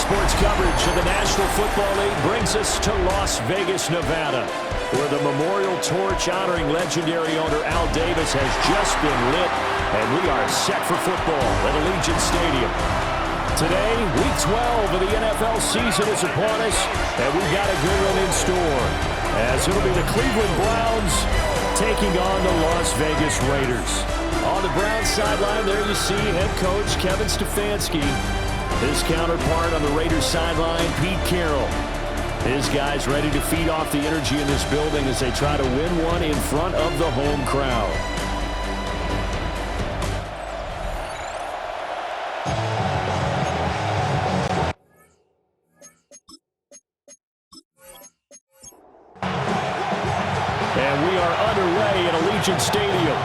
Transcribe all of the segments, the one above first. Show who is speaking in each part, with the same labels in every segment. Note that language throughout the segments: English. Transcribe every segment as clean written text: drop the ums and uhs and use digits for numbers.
Speaker 1: sports coverage of the National Football League brings us to Las Vegas, Nevada, where the memorial torch honoring legendary owner Al Davis has just been lit, and we are set for football at Allegiant Stadium. Today, Week 12 of the NFL season is upon us, and we've got a good one in store, as it'll be the Cleveland Browns taking on the Las Vegas Raiders. On the Browns sideline, there you see head coach Kevin Stefanski. His counterpart on the Raiders sideline, Pete Carroll. His guys ready to feed off the energy in this building as they try to win one in front of the home crowd. And we are underway at Allegiant Stadium.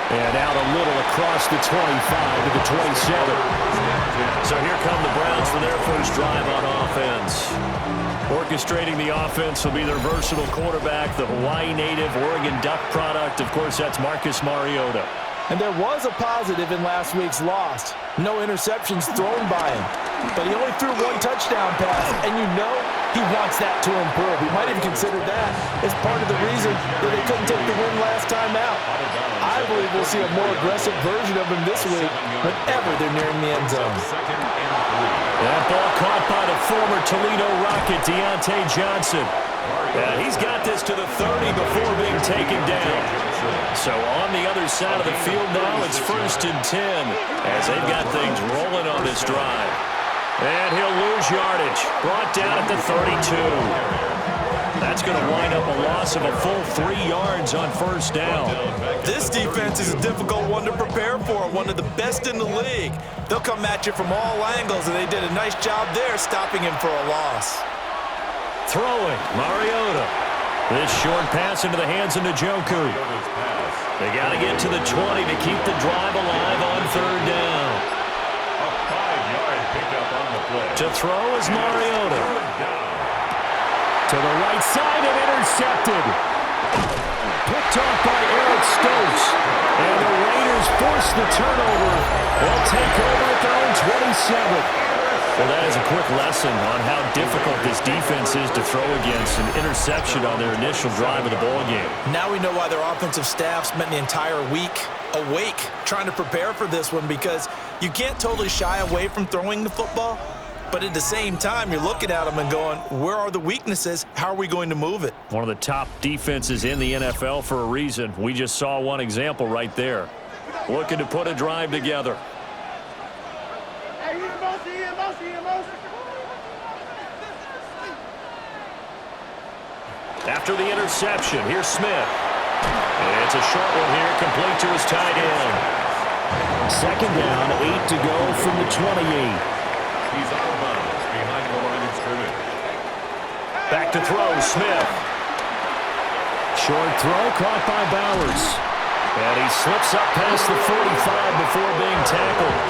Speaker 1: And out a little across the 25 to the 27. So here come the Browns for their first drive on offense. Orchestrating the offense will be their versatile quarterback, the Hawaii native, Oregon Duck product. Of course, that's Marcus Mariota.
Speaker 2: And there was a positive in last week's loss. No interceptions thrown by him. But he only threw one touchdown pass, and you know he wants that to improve. He might even consider that as part of the reason that they couldn't take the win last time out. I believe we'll see a more aggressive version of him this week whenever they're nearing the end zone.
Speaker 1: That ball caught by the former Toledo Rocket, Deontay Johnson. He's got this to the 30 before being taken down. So on the other side of the field now, it's 1st and 10 as they've got things rolling on this drive. And he'll lose yardage. Brought down at the 32. That's going to wind up a loss of a full 3 yards on 1st down.
Speaker 2: This defense is a difficult one to prepare for, one of the best in the league. They'll come at you from all angles, and they did a nice job there stopping him for a loss.
Speaker 1: Throwing, Mariota. This short pass into the hands of Njoku. They got to get to the 20 to keep the drive alive on 3rd down.
Speaker 3: A 5-yard pickup on the play.
Speaker 1: To throw is Mariota. To the right side and intercepted. Picked off by Eric Stokes. And the Raiders force the turnover. They'll take over at their own 27. Well, that is a quick lesson on how difficult this defense is to throw against an interception on their initial drive of the ballgame.
Speaker 2: Now we know why their offensive staff spent the entire week awake trying to prepare for this one, because you can't totally shy away from throwing the football, but at the same time, you're looking at them and going, where are the weaknesses? How are we going to move it?
Speaker 1: One of the top defenses in the NFL for a reason. We just saw one example right there. Looking to put a drive together. After the interception, here's Smith. It's a short one here, complete to his tight end. 2nd down, 8 to go from the 28.
Speaker 3: He's out of bounds behind the line of scrimmage.
Speaker 1: Back to throw, Smith. Short throw caught by Bowers. And he slips up past the 45 before being tackled.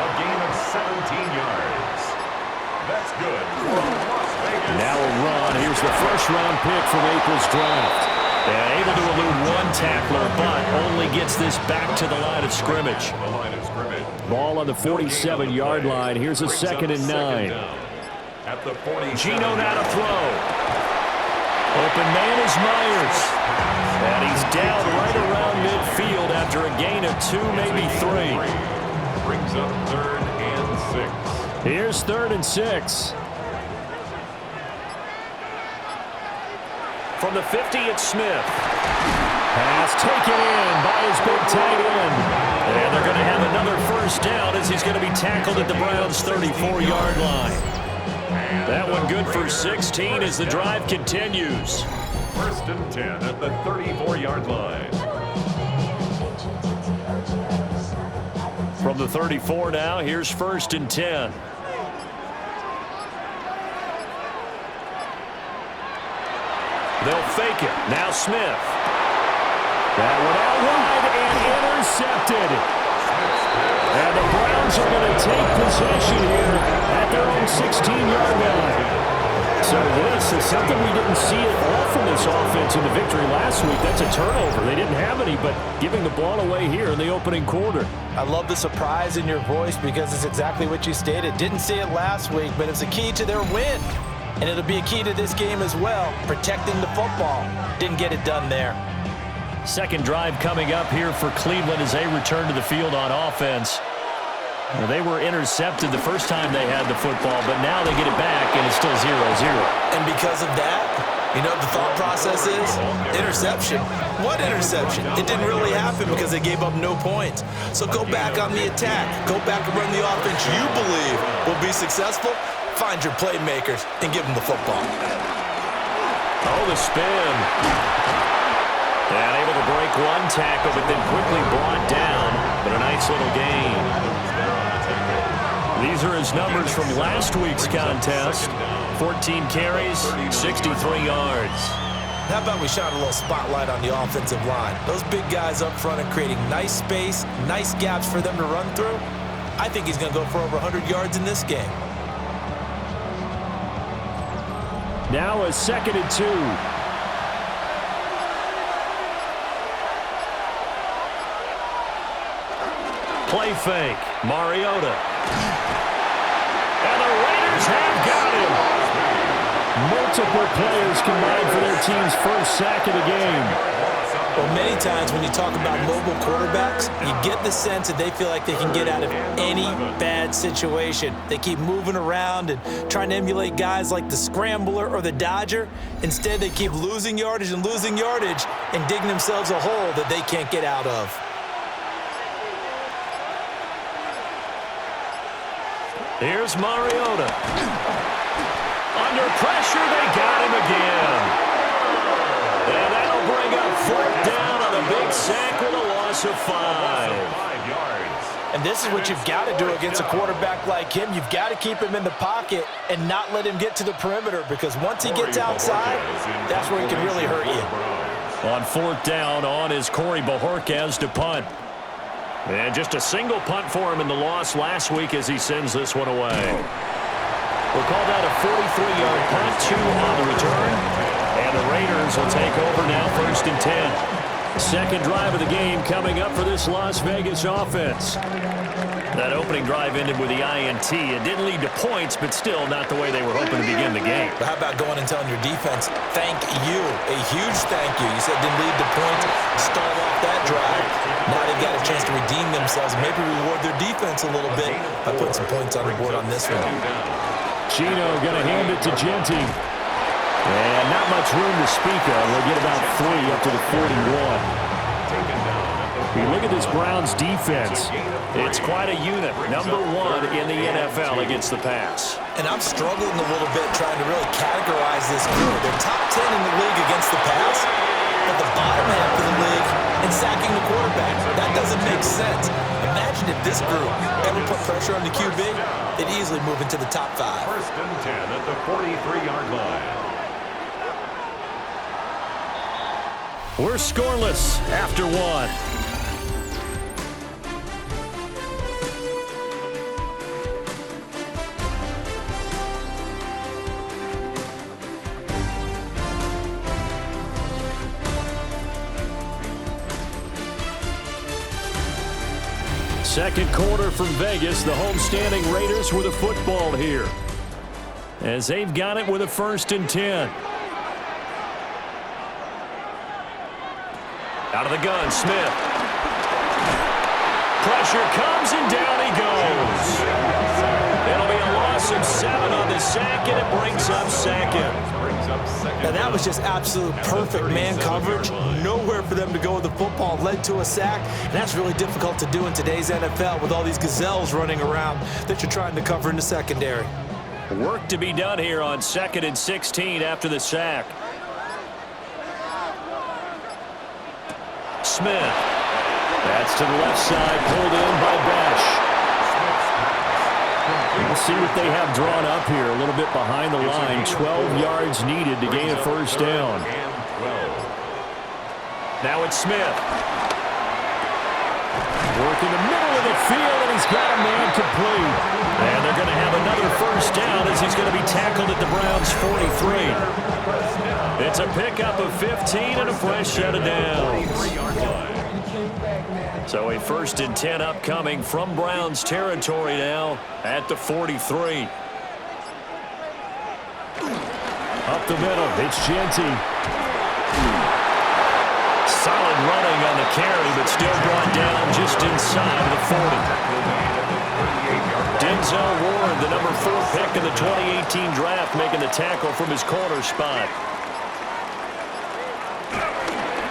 Speaker 3: A gain of 17 yards. That's good.
Speaker 1: Now a run. Here's the first-round pick from April's draft. And able to elude one tackler, but only gets this back to the line of scrimmage. Ball on the 47-yard line. Here's a 2nd and 9.
Speaker 3: At the 40.
Speaker 1: Gino now to throw. Open man is Myers. And he's down right around midfield after a gain of 2, maybe 3.
Speaker 3: Brings up 3rd and 6.
Speaker 1: Here's 3rd and 6. From the 50, it's Smith. Pass taken in by his big tight end. And they're going to have another 1st down as he's going to be tackled at the Browns' 34-yard line. That one good for 16 as the drive continues.
Speaker 3: 1st and 10 at the 34-yard line.
Speaker 1: From the 34 now, here's 1st and 10. They'll fake it. Now Smith. That one out wide and intercepted. And the Browns are going to take possession here at their own 16-yard line. So this is something we didn't see at all from this offense in the victory last week. That's a turnover. They didn't have any, but giving the ball away here in the opening quarter.
Speaker 2: I love the surprise in your voice because it's exactly what you stated. Didn't see it last week, but it's a key to their win. And it'll be a key to this game as well, protecting the football. Didn't get it done there.
Speaker 1: Second drive coming up here for Cleveland as they return to the field on offense. Well, they were intercepted the first time they had the football, but now they get it back, and it's still 0-0.
Speaker 2: And because of that, you know what the thought process is? Interception. What interception? It didn't really happen because they gave up no points. So go back on the attack. Go back and run the offense you believe will be successful. Find your playmakers and give them the football.
Speaker 1: Oh, the spin. And able to break one tackle, but then quickly brought down. But a nice little gain. These are his numbers from last week's contest. 14 carries, 63 yards.
Speaker 2: How about we shine a little spotlight on the offensive line? Those big guys up front are creating nice space, nice gaps for them to run through. I think he's going to go for over 100 yards in this game.
Speaker 1: Now a 2nd and 2. Play fake. Mariota. And the Raiders have got him. Multiple players combined for their team's first sack of the game.
Speaker 2: Well, many times when you talk about mobile quarterbacks, you get the sense that they feel like they can get out of any bad situation. They keep moving around and trying to emulate guys like the Scrambler or the Dodger. Instead, they keep losing yardage and digging themselves a hole that they can't get out of.
Speaker 1: Here's Mariota. Under pressure, they got him again. And that'll bring up 4th down on a big sack with a loss of 5
Speaker 3: yards.
Speaker 2: And this is what you've got to do against a quarterback like him. You've got to keep him in the pocket and not let him get to the perimeter, because once he gets outside, that's where he can really hurt you.
Speaker 1: On 4th down, on is Corey Bojorquez to punt. And just a single punt for him in the loss last week as he sends this one away. We'll call that a 43-yard punt, 2 on the return. And the Raiders will take over now, 1st and 10. Second drive of the game coming up for this Las Vegas offense. That opening drive ended with the INT. It didn't lead to points, but still not the way they were hoping to begin the game.
Speaker 2: But how about going and telling your defense, thank you, a huge thank you. You said didn't lead to points, start off that drive. Now they've got a chance to redeem themselves, maybe reward their defense a little bit by putting some points on the board on this one.
Speaker 1: Chino going to hand it to Genty. And not much room to speak of. They'll get about 3 up to the 41. You look at this Browns defense. It's quite a unit. Number 1 in the NFL against the pass.
Speaker 2: And I'm struggling a little bit trying to really categorize this group. They're top 10 in the league against the pass, but the bottom half of the league in sacking the quarterback. That doesn't make sense. Imagine if this group ever put pressure on the QB, they'd easily move into the top 5.
Speaker 3: 1st and 10 at the 43-yard line.
Speaker 1: We're scoreless after 1. Second quarter from Vegas. The homestanding Raiders with a football here, as they've got it with a 1st and 10. Out of the gun, Smith. Pressure comes, and down he goes. It'll be a loss of 7 on the sack, and it brings up 2nd.
Speaker 2: Now that was just absolute perfect man coverage. Nowhere for them to go with the football. Led to a sack, and that's really difficult to do in today's NFL with all these gazelles running around that you're trying to cover in the secondary.
Speaker 1: Work to be done here on 2nd and 16 after the sack. Smith. That's to the left side, pulled in by Besh. We'll see what they have drawn up here. A little bit behind the line. 12 yards needed to gain a 1st down. Now it's Smith. Work in the middle of the field, and he's got a man complete. And they're going to have another 1st down as he's going to be tackled at the Browns' 43. It's a pickup of 15 and a fresh set of downs. So a 1st and 10 upcoming from Browns territory now at the 43.
Speaker 2: Up the middle, it's Genty.
Speaker 1: Solid running on the carry, but still brought down just inside the 40. Denzel Ward, the number 4 pick in the 2018 draft, making the tackle from his corner spot.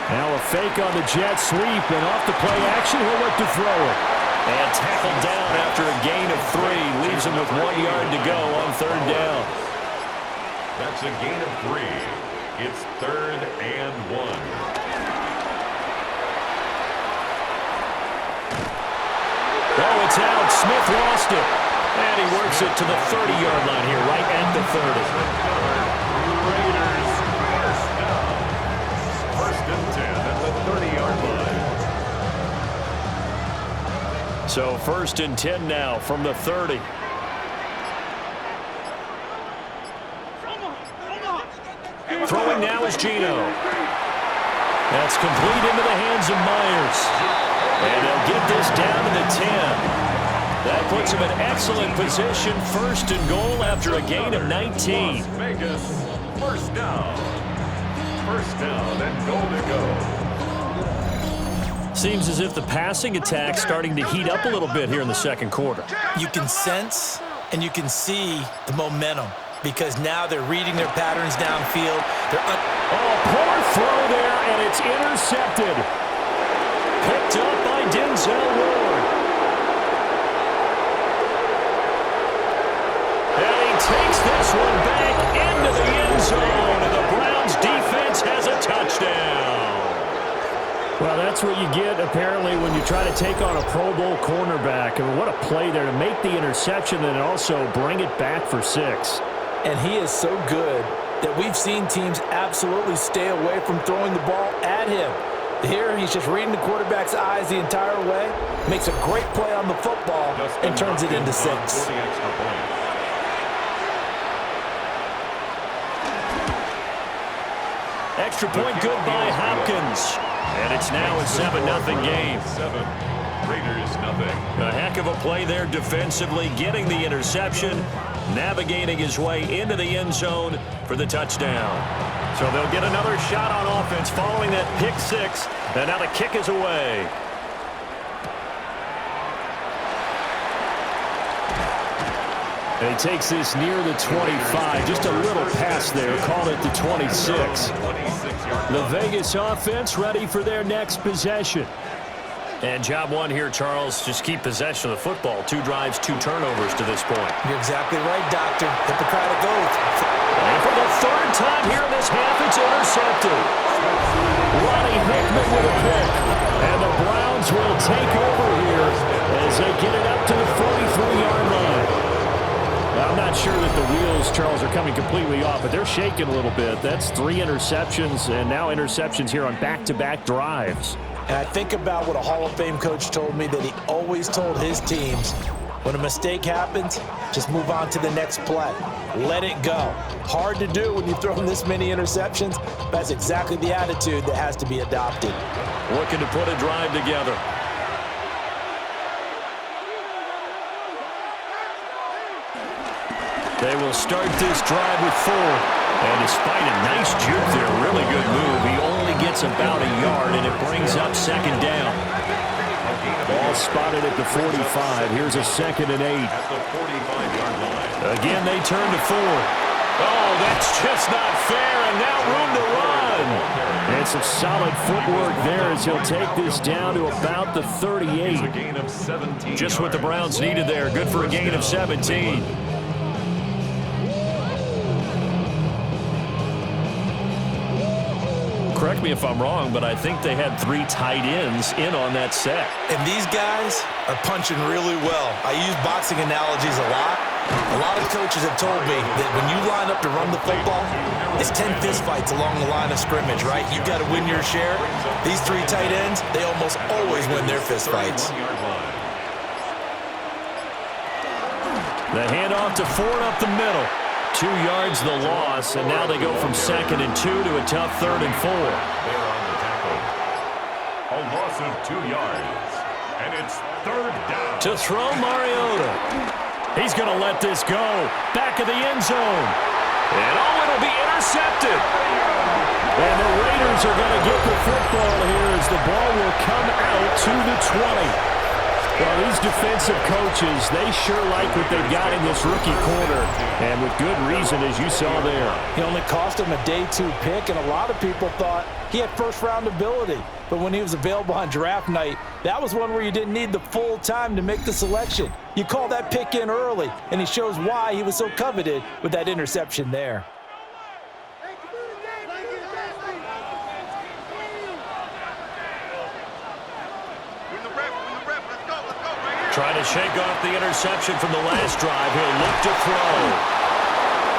Speaker 2: Now a fake on the jet sweep, and off the play action, he'll look to throw it.
Speaker 1: And tackled down after a gain of 3. Leaves him with 1 yard to go on 3rd down.
Speaker 3: That's a gain of 3. It's 3rd and 1.
Speaker 1: Oh, it's out. Smith lost it. And he works it to the 30-yard line here, right at the 30.
Speaker 3: Raiders first down. 1st and 10 at the 30-yard line.
Speaker 1: So 1st and 10 now from the 30. Throwing now is Gino. That's complete into the hands of Myers. And they'll get this down to the 10. That puts him in excellent position. 1st and goal after a gain of 19.
Speaker 3: Las Vegas, 1st down. 1st down and goal to go.
Speaker 1: Seems as if the passing attack's starting to heat up a little bit here in the 2nd quarter.
Speaker 2: You can sense and you can see the momentum because now they're reading their patterns downfield.
Speaker 1: Poor throw there, and it's intercepted. Picked up by Denzel Ward. And he takes this one back into the end zone, and the Browns defense has a touchdown.
Speaker 2: Well, that's what you get, apparently, when you try to take on a Pro Bowl cornerback. I mean, what a play there to make the interception and also bring it back for 6. And he is so good that we've seen teams absolutely stay away from throwing the ball at him. Here, he's just reading the quarterback's eyes the entire way, makes a great play on the football, and turns it into 6.
Speaker 1: Extra point good by Hopkins. And it's now a 7-0 game.
Speaker 3: 7. Raiders nothing.
Speaker 1: A heck of a play there defensively, getting the interception, navigating his way into the end zone for the touchdown. So they'll get another shot on offense following that pick 6, and now the kick is away.
Speaker 2: And he takes this near the 25. Just a little pass there. Call it the 26. The Vegas offense ready for their next possession.
Speaker 1: And job 1 here, Charles, just keep possession of the football. 2 drives, 2 turnovers to this point.
Speaker 2: You're exactly right, Doctor. Hippocratic oath.
Speaker 1: And for the 3rd time here in this half, it's intercepted. Ronnie Hickman with a pick. And the Browns will take over here as they get it up to the 43-yard line. I'm not sure that the wheels, Charles, are coming completely off, but they're shaking a little bit. That's 3 interceptions, and now interceptions here on back-to-back drives. And I think about what a Hall of Fame coach told me, that he always told his teams, when a mistake happens, just move on to the next play. Let it go. Hard to do when you throw this many interceptions. That's exactly the attitude that has to be adopted. Looking to put a drive together. They will start this drive with 4. And despite a nice juke there, really good move, he only gets about a yard, and it brings up 2nd down.
Speaker 2: Ball spotted at the 45. Here's a 2nd and 8.
Speaker 3: At the 45-yard line.
Speaker 1: Again, they turn to 4. Oh, that's just not fair, and now room to run.
Speaker 2: And some solid footwork there as he'll take this down to about the 38.
Speaker 3: A gain of 17
Speaker 1: Just what the Browns needed there. Good for a gain of 17. Correct me if I'm wrong, but I think they had 3 tight ends in on that set.
Speaker 2: And these guys are punching really well. I use boxing analogies a lot. A lot of coaches have told me that when you line up to run the football, it's 10 fistfights along the line of scrimmage, right? You've got to win your share. These 3 tight ends, they almost always win their fistfights.
Speaker 1: The handoff to Ford up the middle. 2 yards the loss, and now they go from 2nd and 2 to a tough 3rd and 4.
Speaker 3: They're on the tackle. A loss of 2 yards. And it's 3rd down.
Speaker 1: To throw, Mariota. He's going to let this go. Back of the end zone. And it'll be intercepted. And the Raiders are going to get the football here as the ball will come out to the 20. Well, these defensive coaches, they sure like what they've got in this rookie corner. And with good reason, as you saw there.
Speaker 2: He only cost him a day 2 pick, and a lot of people thought he had first-round ability. But when he was available on draft night, that was one where you didn't need the full time to make the selection. You call that pick in early, and he shows why he was so coveted with that interception there.
Speaker 1: Trying to shake off the interception from the last drive. He'll look to throw.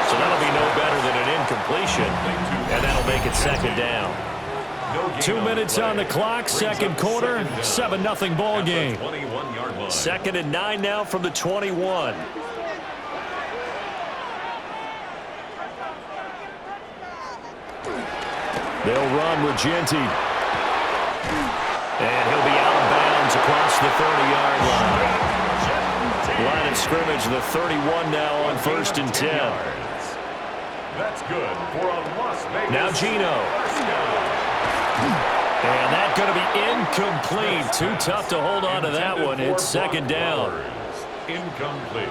Speaker 1: So that'll be no better than an incompletion, and that'll make it 2nd down. 2 minutes on the clock, 2nd quarter, 7-0 ball game. 2nd and 9 now from the 21. They'll run with Genti. And he'll be out of bounds across the 30-yard line. Line of scrimmage, the 31 now on 1st and 10.
Speaker 3: That's good for a Las Vegas.
Speaker 1: Now Geno. And that's going to be incomplete. Too tough to hold on to that one. It's 2nd down.
Speaker 3: Incomplete.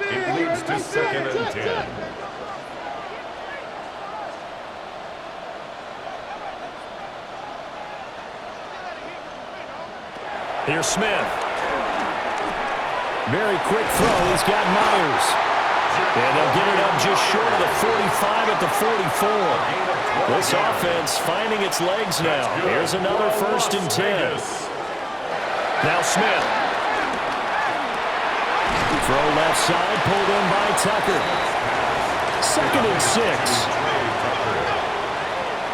Speaker 3: It leads to 2nd and 10.
Speaker 1: Here's Smith. Very quick throw. He's got Myers. And they'll get it up just short of the 45 at the 44. This offense finding its legs now. Here's another 1st and 10. Now Smith. Throw left side, pulled in by Tucker. 2nd and 6.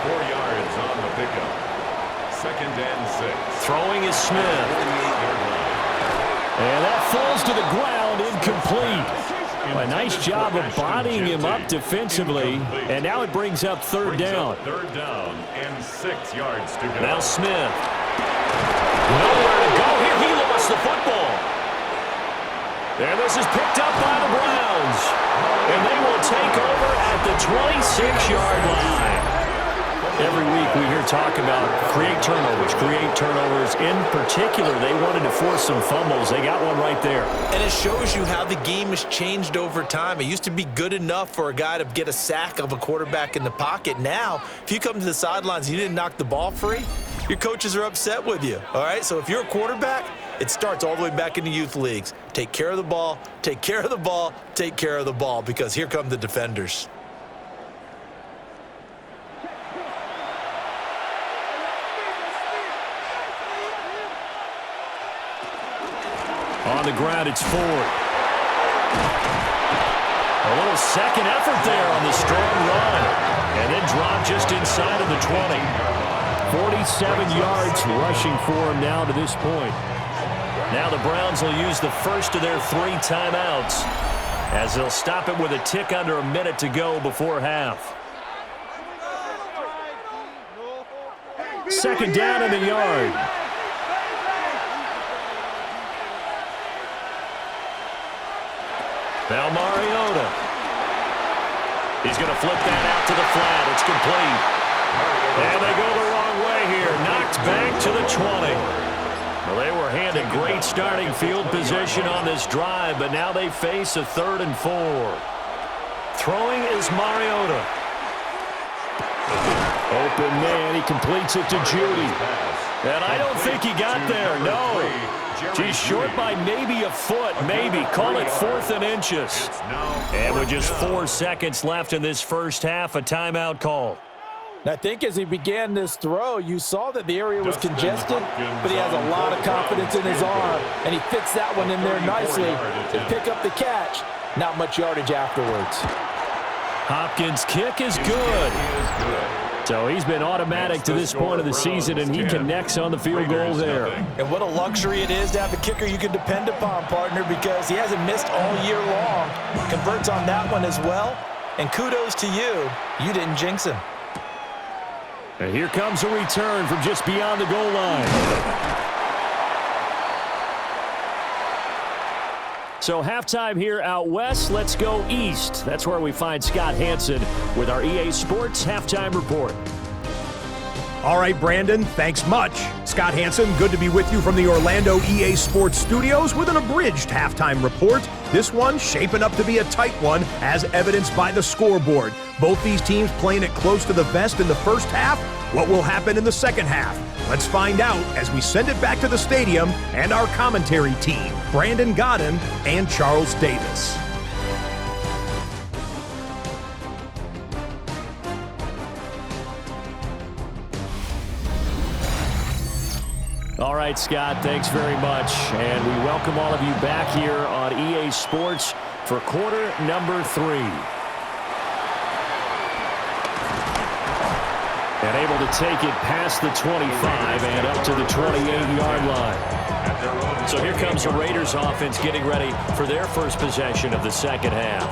Speaker 3: 4 yards on the pickup. 2nd and 6.
Speaker 1: Throwing is Smith. And that falls to the ground, incomplete. A nice job of bodying him up defensively, and now it brings up 3rd down.
Speaker 3: 3rd down and 6 yards to go.
Speaker 1: Now Smith. Nowhere to go here. He lost the football. And this is picked up by the Browns. And they will take over at the 26-yard line. Every week we hear talk about create turnovers. In particular, they wanted to force some fumbles. They got one right there.
Speaker 2: And it shows you how the game has changed over time. It used to be good enough for a guy to get a sack of a quarterback in the pocket. Now, if you come to the sidelines and you didn't knock the ball free, your coaches are upset with you. All right, so if you're a quarterback, it starts all the way back in the youth leagues. Take care of the ball, take care of the ball, take care of the ball, because here come the defenders.
Speaker 1: On the ground, it's Ford. A little second effort there on the strong run. And then drop just inside of the 20. 47 yards rushing for him now to this point. Now the Browns will use the first of their 3 timeouts as they'll stop it with a tick under a minute to go before half. 2nd down in the yard. Now Mariota. He's going to flip that out to the flat. It's complete. And they go the wrong way here. Knocked back to the 20. Well, they were handed great starting field position on this drive, but now they face a 3rd and 4. Throwing is Mariota. Open man. He completes it to Judy. And I don't think he got there. No. He's short by maybe a foot, maybe. Call it 4th and inches. And with just 4 seconds left in this first half, a timeout call.
Speaker 2: I think as he began this throw, you saw that the area was congested, but he has a lot of confidence in his arm, and he fits that one in there nicely to pick up the catch. Not much yardage afterwards.
Speaker 1: Hopkins' kick is good. So he's been automatic to this point of the season, and he connects on the field goal there.
Speaker 2: And what a luxury it is to have a kicker you can depend upon, partner, because he hasn't missed all year long. Converts on that one as well. And kudos to you. You didn't jinx him.
Speaker 1: And here comes a return from just beyond the goal line. So halftime here out west. Let's go east. That's where we find Scott Hanson with our EA Sports Halftime Report.
Speaker 4: All right, Brandon, thanks much. Scott Hanson, good to be with you from the Orlando EA Sports Studios with an abridged halftime report. This one shaping up to be a tight one, as evidenced by the scoreboard. Both these teams playing it close to the vest in the first half. What will happen in the second half? Let's find out as we send it back to the stadium and our commentary team, Brandon Godden and Charles Davis.
Speaker 1: All right, Scott, thanks very much. And we welcome all of you back here on EA Sports for quarter number 3. And able to take it past the 25 and up to the 28-yard line. So here comes the Raiders offense getting ready for their first possession of the second half.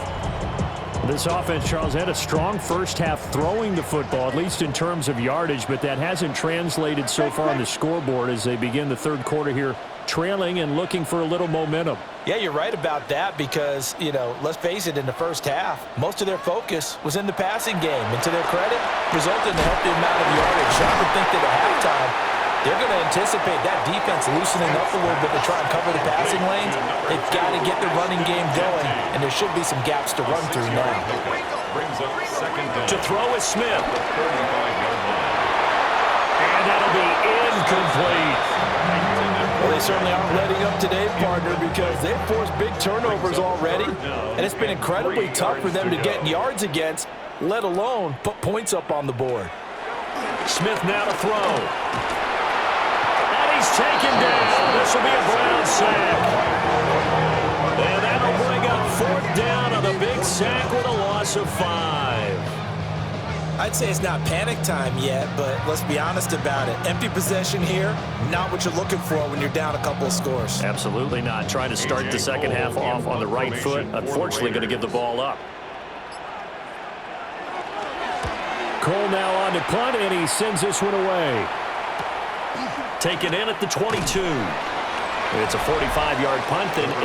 Speaker 1: This offense, Charles, had a strong first half throwing the football, at least in terms of yardage, but that hasn't translated so far on the scoreboard as they begin the third quarter here, trailing and looking for a little momentum.
Speaker 2: Yeah, you're right about that because, let's face it, in the first half, most of their focus was in the passing game. And to their credit, resulted in a healthy amount of yardage. So I would think that at halftime, they're going to anticipate that defense loosening up a little bit to try and cover the passing lanes. They've got to get the running game going, and there should be some gaps to run through now.
Speaker 1: To throw is Smith. And that'll be incomplete.
Speaker 2: Well, they certainly aren't letting up today, partner, because they've forced big turnovers already, and it's been incredibly tough for them to get yards against, let alone put points up on the board.
Speaker 1: Smith now to throw. He's taken down. This will be a Brown sack. And that'll bring up 4th down on a big sack with a loss of 5.
Speaker 2: I'd say it's not panic time yet, but let's be honest about it. Empty possession here, not what you're looking for when you're down a couple of scores.
Speaker 1: Absolutely not. Trying to start the second half off on the right foot. Unfortunately, going to give the ball up. Cole now on to punt, and he sends this one away. Taken in at the 22. It's a 45-yard punt, then 8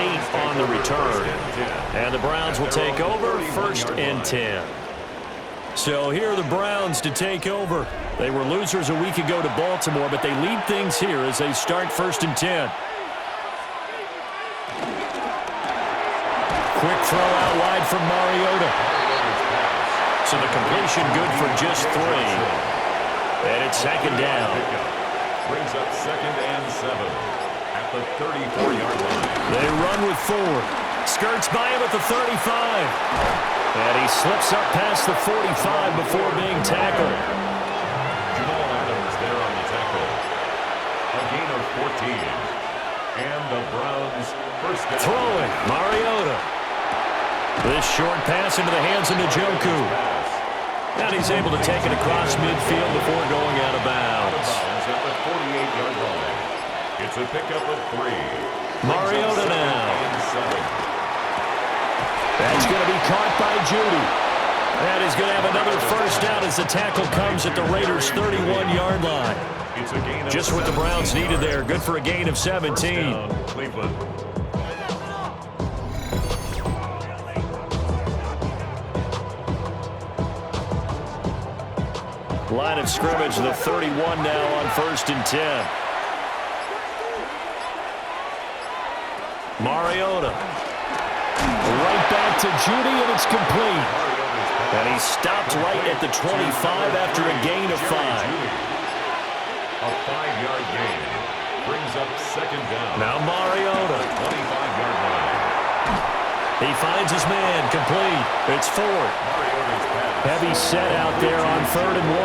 Speaker 1: on the return. And the Browns will take over, 1st and 10. So here are the Browns to take over. They were losers a week ago to Baltimore, but they lead things here as they start 1st and 10. Quick throw out wide from Mariota. So the completion good for just 3. And it's 2nd down.
Speaker 3: Brings up 2nd and 7 at the 34-yard line.
Speaker 1: They run with 4. Skirts by him at the 35. And he slips up past the 45 before being tackled.
Speaker 3: Jamal Adams there on the tackle. A gain of 14. And the Browns first down.
Speaker 1: Throwing, Mariota. This short pass into the hands of Njoku. And he's able to take it across midfield before going out of bounds.
Speaker 3: At the 48-yard line. It's a pickup of 3.
Speaker 1: Mariota now. That's going to be caught by Judy. And he's going to have another first down as the tackle comes at the Raiders' 31-yard line.
Speaker 3: It's a gain of
Speaker 1: just what the Browns needed there. Good for a gain of 17.
Speaker 3: Cleveland.
Speaker 1: Line of scrimmage, the 31 now on 1st and 10. Mariota. Right back to Judy, and it's complete. And he stopped right at the 25 after a gain of 5.
Speaker 3: A 5-yard gain. Brings up 2nd down.
Speaker 1: Now Mariota.
Speaker 3: 25-yard line.
Speaker 1: He finds his man, complete. It's 4. Heavy set out there on 3rd and 1.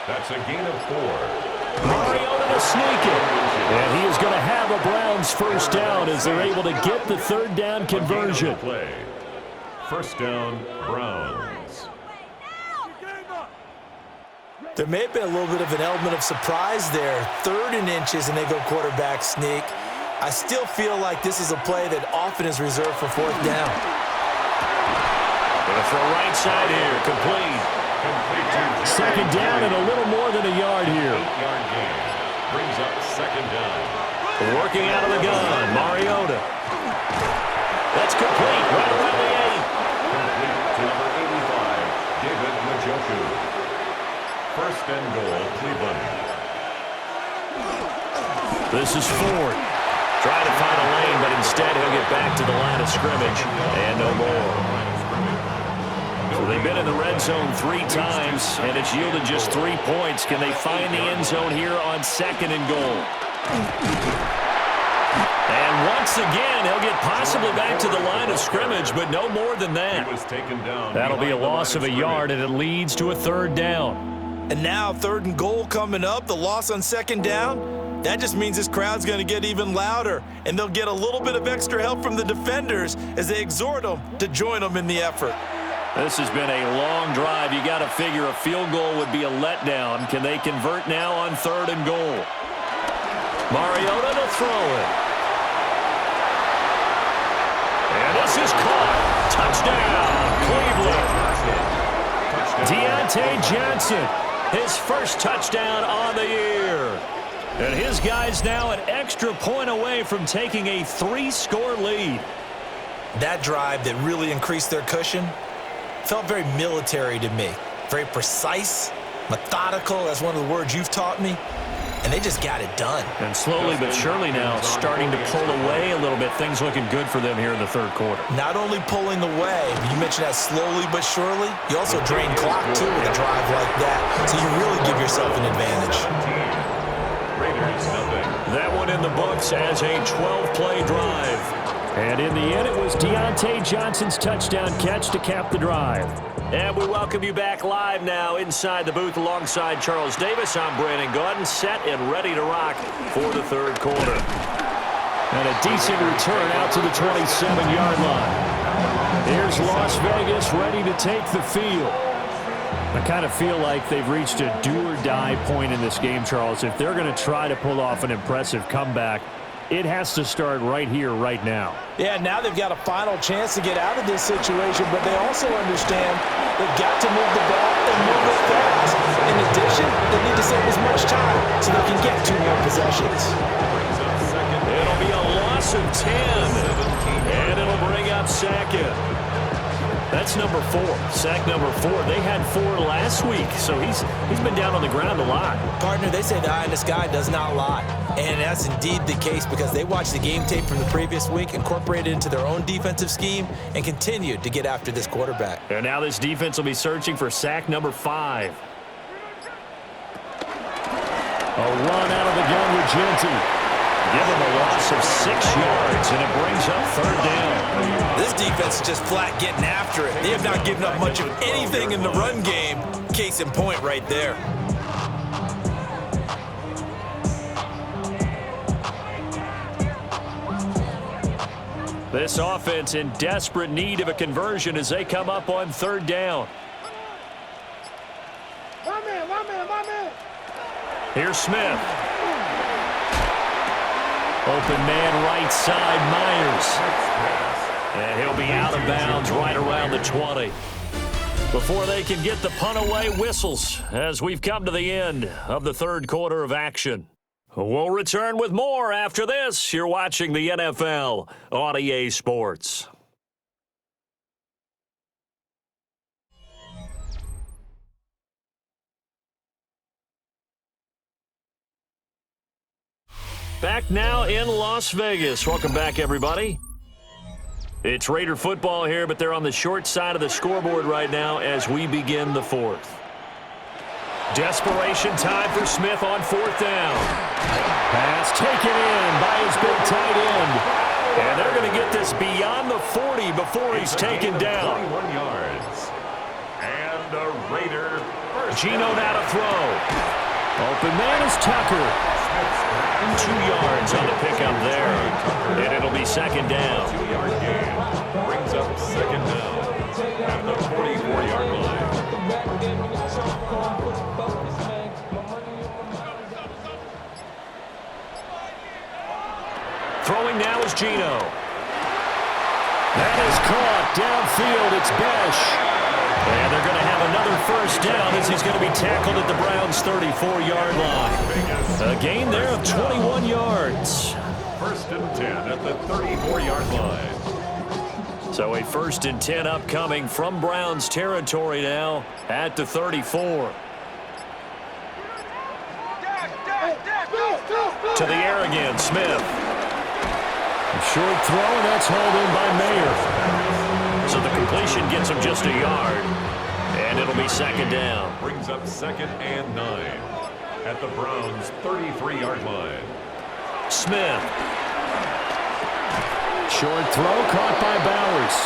Speaker 3: That's a gain of 4.
Speaker 1: Mariota to sneak it. And he is going to have a Browns first down as they're able to get the 3rd down conversion.
Speaker 3: First down, Browns.
Speaker 2: There may have been a little bit of an element of surprise there. 3rd and inches, and they go quarterback sneak. I still feel like this is a play that often is reserved for 4th down.
Speaker 1: Gonna throw right side here, complete. 2nd down and a little more than a yard here.
Speaker 3: 8-yard gain. Brings up 2nd down.
Speaker 1: Working out of the gun, Mariota. That's complete, right around the 8.
Speaker 3: Complete to number 85, David Njoku. 1st and goal, Cleveland.
Speaker 1: This is Ford. Trying to find a lane, but instead he'll get back to the line of scrimmage. And no more. So they've been in the red zone 3 times, and it's yielded just 3 points. Can they find the end zone here on 2nd and goal? And once again, he'll get possibly back to the line of scrimmage, but no more than that.
Speaker 3: He was taken down.
Speaker 1: That'll be a loss of a yard, and it leads to a 3rd down.
Speaker 2: And now 3rd and goal coming up, the loss on 2nd down. That just means this crowd's going to get even louder, and they'll get a little bit of extra help from the defenders as they exhort them to join them in the effort.
Speaker 1: This has been a long drive. You got to figure a field goal would be a letdown. Can they convert now on 3rd and goal? Mariota to throw it. And this is caught. Touchdown, Cleveland. Deontay Johnson, his first touchdown on the year. And his guys now an extra point away from taking a 3-score lead.
Speaker 2: That drive that really increased their cushion felt very military to me. Very precise, methodical. That's one of the words you've taught me. And they just got it done.
Speaker 1: And slowly but surely now starting to pull away a little bit. Things looking good for them here in the 3rd quarter.
Speaker 2: Not only pulling away, but you mentioned that slowly but surely. You also drain clock, too, with a drive like that. So you really give yourself an advantage.
Speaker 3: Raiders, nothing.
Speaker 1: That one in the books as a 12-play drive. And in the end, it was Deontay Johnson's touchdown catch to cap the drive. And we welcome you back live now inside the booth alongside Charles Davis. I'm Brandon Gaudin, set and ready to rock for the 3rd quarter. And a decent return out to the 27-yard line. Here's Las Vegas ready to take the field. I kind of feel like they've reached a do-or-die point in this game, Charles. If they're going to try to pull off an impressive comeback, it has to start right here, right now.
Speaker 2: Yeah, now they've got a final chance to get out of this situation, but they also understand they've got to move the ball and move it fast. In addition, they need to save as much time so they can get 2 more possessions.
Speaker 1: It'll be a loss of 10, and it'll bring up 2nd. That's number 4, sack number 4. They had 4 last week, so he's been down on the ground a lot.
Speaker 2: Partner, they say the eye in the sky does not lie. And that's indeed the case because they watched the game tape from the previous week, incorporated it into their own defensive scheme, and continued to get after this quarterback.
Speaker 1: And now this defense will be searching for sack number 5. A run out of the gun with Genty. Give him a loss of 6 yards, and it brings up 3rd down.
Speaker 2: This defense is just flat getting after it. They have not given up much of anything in the run game. Case in point right there.
Speaker 1: This offense in desperate need of a conversion as they come up on 3rd down.
Speaker 5: My man.
Speaker 1: Here's Smith. Open man right side, Myers. And he'll be out of bounds right around the 20. Before they can get the punt away, whistles as we've come to the end of the 3rd quarter of action. We'll return with more after this. You're watching the NFL on EA Sports. Back now in Las Vegas. Welcome back, everybody. It's Raider football here, but they're on the short side of the scoreboard right now as we begin the 4th. Desperation time for Smith on 4th down. Pass taken in by his big tight end. And they're going to get this beyond the 40 before he's taken down.
Speaker 3: 21 yards. And a Raider first.
Speaker 1: Gino now to throw. Open man is Tucker. 2 yards on the pickup there. And it'll be 2nd down.
Speaker 3: 2-yard gain. Brings up 2nd down at the 44-yard line.
Speaker 1: Throwing now is Geno. That is caught downfield. It's Besh. And they're going to have another first down as he's going to be tackled at the Browns' 34-yard line. A gain there of 21 yards.
Speaker 3: First and 10 at the 34-yard line.
Speaker 1: So a first and 10 upcoming from Browns territory now at the 34. To the air again, Smith. A short throw, and that's hauled in by Mayer. So the completion gets him just a yard, and it'll be second down.
Speaker 3: Brings up 2nd and 9 at the Browns' 33-yard line.
Speaker 1: Smith. Short throw caught by Bowers.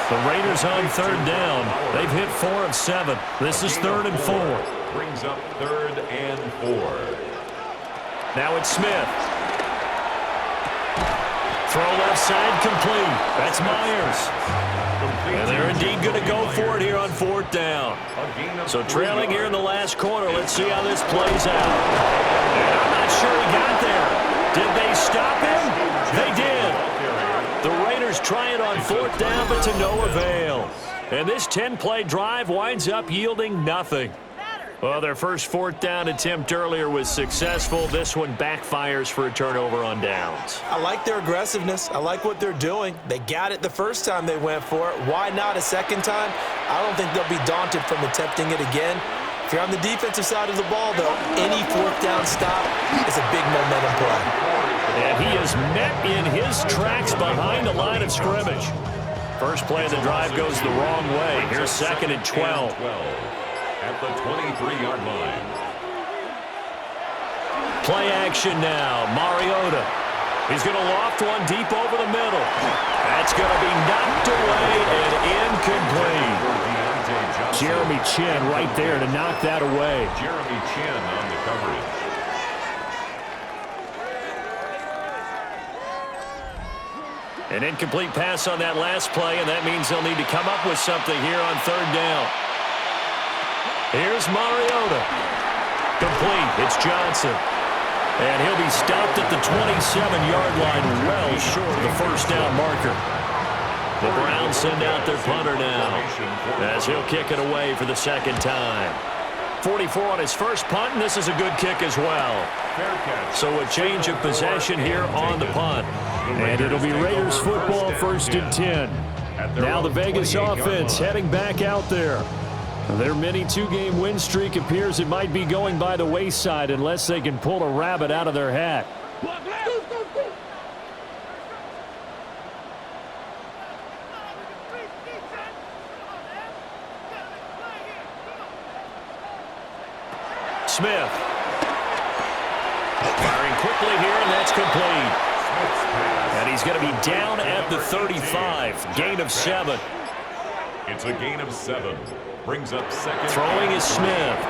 Speaker 1: The Raiders on 3rd down. They've hit 4 of 7. This is 3rd and 4.
Speaker 3: Brings up 3rd and 4.
Speaker 1: Now it's Smith. Throw left side complete. That's Myers. And they're indeed going to go for it here on 4th down. So trailing here in the last quarter. Let's see how this plays out. And I'm not sure he got there. Did they stop him? They did. The Raiders try it on 4th down, but to no avail. And this 10-play drive winds up yielding nothing. Well, their first 4th down attempt earlier was successful. This one backfires for a turnover on downs.
Speaker 2: I like their aggressiveness. I like what they're doing. They got it the first time they went for it. Why not a second time? I don't think they'll be daunted from attempting it again. If you're on the defensive side of the ball, though, any 4th down stop is a big momentum play.
Speaker 1: And he is met in his tracks behind the line of scrimmage. First play of the drive goes the wrong way. Here's 2nd and 12.
Speaker 3: At the 23-yard line.
Speaker 1: Play action now. Mariota. He's going to loft one deep over the middle. That's going to be knocked away and incomplete. Jeremy Chin right there to knock that away.
Speaker 3: Jeremy Chin on the coverage.
Speaker 1: An incomplete pass on that last play, and that means they'll need to come up with something here on 3rd down. Here's Mariota. Complete. It's Johnson. And he'll be stopped at the 27-yard line, well short of the first down marker. The Browns send out their punter now as he'll kick it away for the 2nd time. 44 on his first punt, and this is a good kick as well. So a change of possession here on the punt. And it'll be Raiders football 1st and 10. Now the Vegas offense heading back out there. Their mini 2-game win streak appears it might be going by the wayside unless they can pull a rabbit out of their hat. Smith. Firing quickly here, and that's complete. And he's going to be down at the 35. Gain of 7.
Speaker 3: It's a gain of 7. Brings up 2nd.
Speaker 1: Throwing is Smith.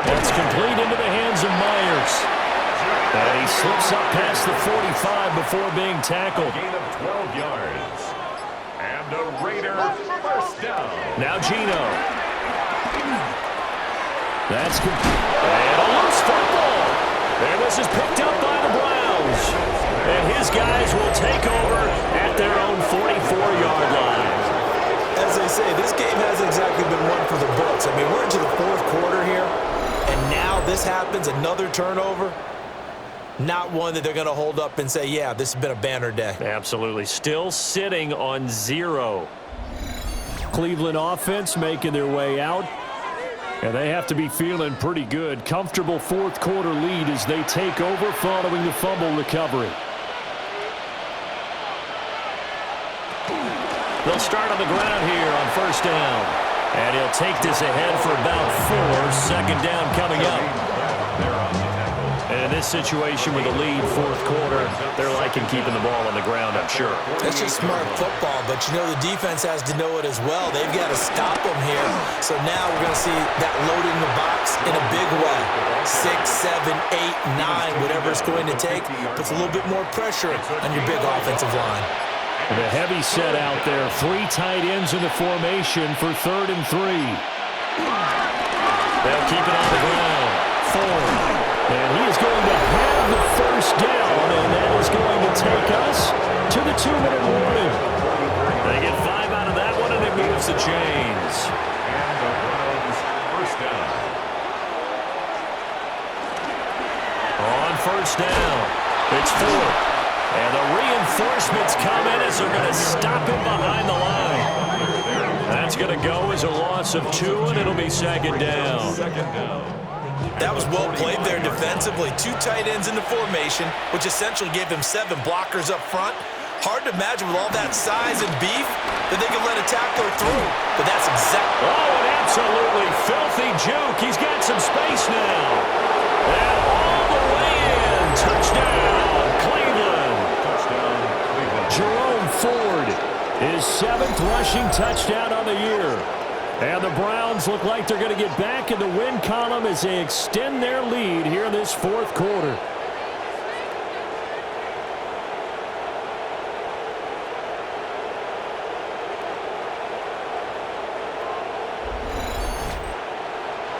Speaker 1: That's complete into the hands of Myers. And he slips up past the 45 before being tackled.
Speaker 3: Gain of 12 yards. And a Raider first down.
Speaker 1: Now Geno. That's complete. And a loose football. And this is picked up by the Browns. And his guys will take over at their own 44-yard line.
Speaker 2: As they say, this game hasn't exactly been one for the books. I mean, we're into the 4th quarter here, and now this happens, another turnover. Not one that they're going to hold up and say, yeah, this has been a banner day.
Speaker 1: Absolutely. Still sitting on 0. Cleveland offense making their way out, and they have to be feeling pretty good. Comfortable 4th quarter lead as they take over following the fumble recovery. They'll start on the ground here on 1st down. And he'll take this ahead for about 4. 2nd down coming up. And in this situation with a lead 4th quarter, they're liking keeping the ball on the ground, I'm sure.
Speaker 2: That's just smart football, but you know the defense has to know it as well. They've got to stop them here. So now we're going to see that load in the box in a big way. 6, 7, 8, 9, whatever it's going to take, puts a little bit more pressure on your big offensive line.
Speaker 1: The heavy set out there. 3 tight ends in the formation for 3rd and 3. They'll keep it on the ground. Ford. And he is going to have the first down, and that is going to first down. It's 4. And the reinforcements come in as they're going to stop him behind the line. That's going to go as a loss of 2, and it'll be second down.
Speaker 2: That was well played there defensively. 2 tight ends in the formation, which essentially gave them 7 blockers up front. Hard to imagine with all that size and beef that they could let a tackler through. But that's exactly...
Speaker 1: Oh, an absolutely filthy juke. He's got some space now. And all the way in. Touchdown, Cleveland.
Speaker 3: Touchdown, Cleveland.
Speaker 1: Jerome Ford, his 7th rushing touchdown on the year. And the Browns look like they're going to get back in the win column as they extend their lead here in this 4th quarter.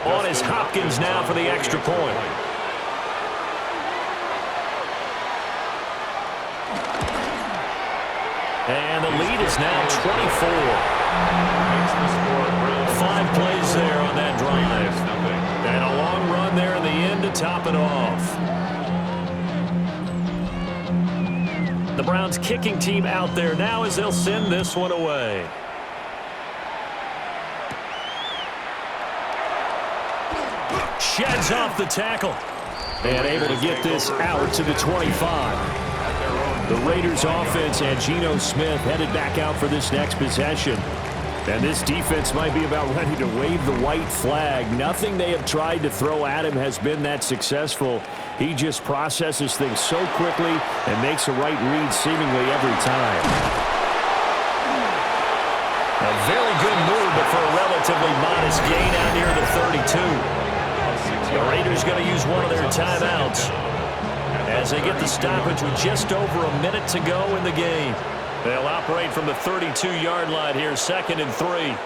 Speaker 1: On is Hopkins now for the extra point. And the lead is now 24. 5 plays there on that drive. And a long run there in the end to top it off. The Browns kicking team out there now as they'll send this one away. Sheds off the tackle. And able to get this out to the 25. The Raiders offense and Geno Smith headed back out for this next possession. And this defense might be about ready to wave the white flag. Nothing they have tried to throw at him has been that successful. He just processes things so quickly and makes a right read seemingly every time. A very good move, but for a relatively modest gain out near the 32. The Raiders going to use one of their timeouts as they get the stoppage with just over a minute to go in the game. They'll operate from the 32-yard line here, 2nd and 3.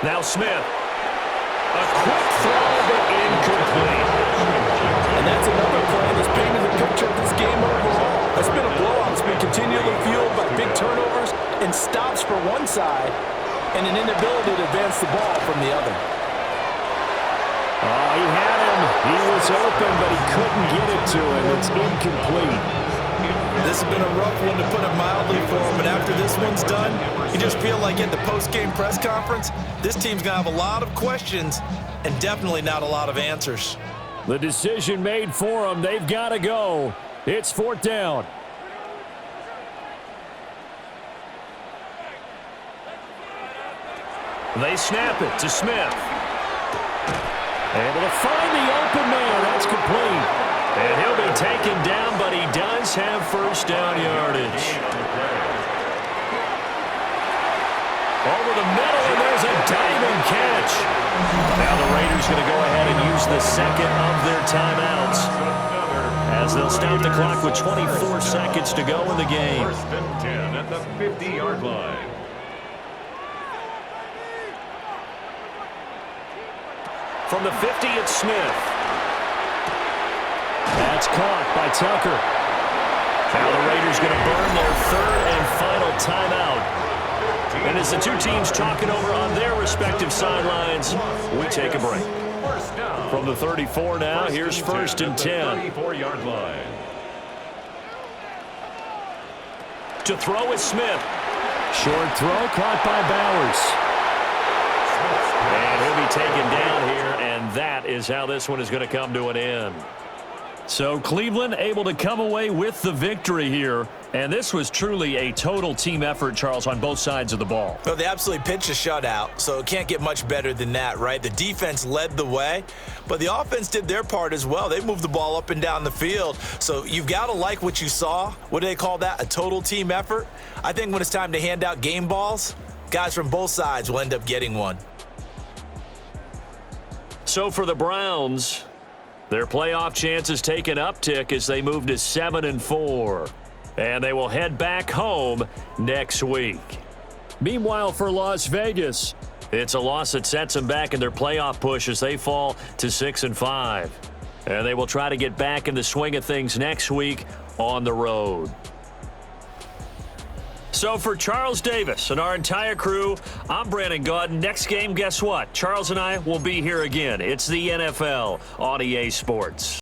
Speaker 1: Now Smith. A quick throw, but incomplete.
Speaker 2: And that's another play that's painted the picture of this game overall. It's been a blowout. It's been continually fueled by big turnovers and stops for one side and an inability to advance the ball from the other.
Speaker 1: Oh, he had him. He was open, but he couldn't get it to him. It's incomplete.
Speaker 2: This has been a rough one, to put it mildly, for him. And after this one's done, you just feel like at the post-game press conference, this team's going to have a lot of questions and definitely not a lot of answers.
Speaker 1: The decision made for them. They've got to go. It's 4th down. They snap it to Smith. Able to find the open man. That's complete. And he'll be taken down, but he does have first down yardage. Over the middle, and there's a diving catch. Now the Raiders going to go ahead and use the 2nd of their timeouts, as they'll stop the clock with 24 seconds to go in the game.
Speaker 3: 1st and 10 at the 50-yard line.
Speaker 1: From the 50, it's Smith. That's caught by Tucker. Now the Raiders going to burn their 3rd and final timeout. And as the two teams talking over on their respective sidelines, we take a break. From the 34 now, here's 1st and 10.
Speaker 3: 34-yard line.
Speaker 1: To throw is Smith. Short throw caught by Bowers. And he'll be taken down here, and that is how this one is going to come to an end. So Cleveland able to come away with the victory here. And this was truly a total team effort, Charles, on both sides of the ball.
Speaker 2: Well, they absolutely pitched a shutout, so it can't get much better than that, right? The defense led the way, but the offense did their part as well. They moved the ball up and down the field. So you've got to like what you saw. What do they call that? A total team effort? I think when it's time to hand out game balls, guys from both sides will end up getting one.
Speaker 1: So for the Browns, their playoff chances take an uptick as they move to 7-4. And they will head back home next week. Meanwhile, for Las Vegas, it's a loss that sets them back in their playoff push as they fall to 6-5. And they will try to get back in the swing of things next week on the road. So for Charles Davis and our entire crew, I'm Brandon Gaudin. Next game, guess what? Charles and I will be here again. It's the NFL on EA Sports.